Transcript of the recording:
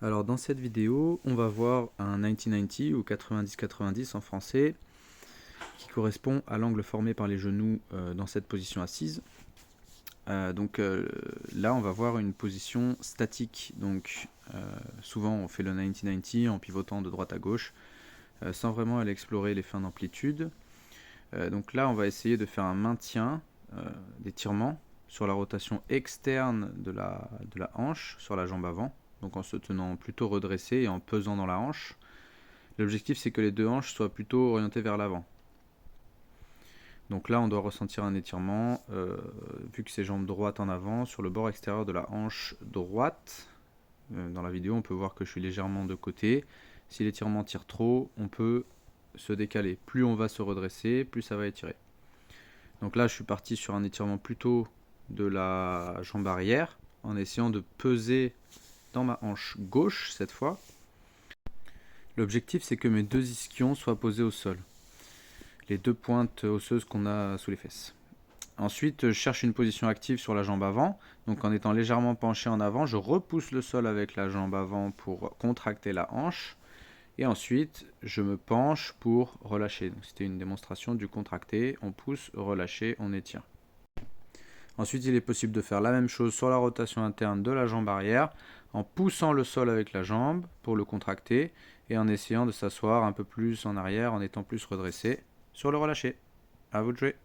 Alors dans cette vidéo, on va voir un 90-90 ou 90-90 en français qui correspond à l'angle formé par les genoux dans cette position assise. Là, on va voir une position statique. Souvent, on fait le 90-90 en pivotant de droite à gauche sans vraiment aller explorer les fins d'amplitude. Donc là, on va essayer de faire un maintien d'étirement sur la rotation externe de la hanche, sur la jambe avant, donc en se tenant plutôt redressé et en pesant dans la hanche. L'objectif, c'est que les deux hanches soient plutôt orientées vers l'avant. Donc là, on doit ressentir un étirement, vu que c'est jambe droite en avant, sur le bord extérieur de la hanche droite. Dans la vidéo, on peut voir que je suis légèrement de côté. Si l'étirement tire trop, on peut se décaler. Plus on va se redresser, plus ça va étirer. Donc là, je suis parti sur un étirement plutôt de la jambe arrière, en essayant de peser dans ma hanche gauche cette fois. L'objectif, c'est que mes deux ischions soient posés au sol, les deux pointes osseuses qu'on a sous les fesses. Ensuite, je cherche une position active sur la jambe avant. Donc en étant légèrement penché en avant, je repousse le sol avec la jambe avant pour contracter la hanche. Et ensuite, je me penche pour relâcher. C'était une démonstration du contracté. On pousse, relâcher, on étire. Ensuite, il est possible de faire la même chose sur la rotation interne de la jambe arrière, en poussant le sol avec la jambe pour le contracter, et en essayant de s'asseoir un peu plus en arrière, en étant plus redressé sur le relâché. À vous de jouer.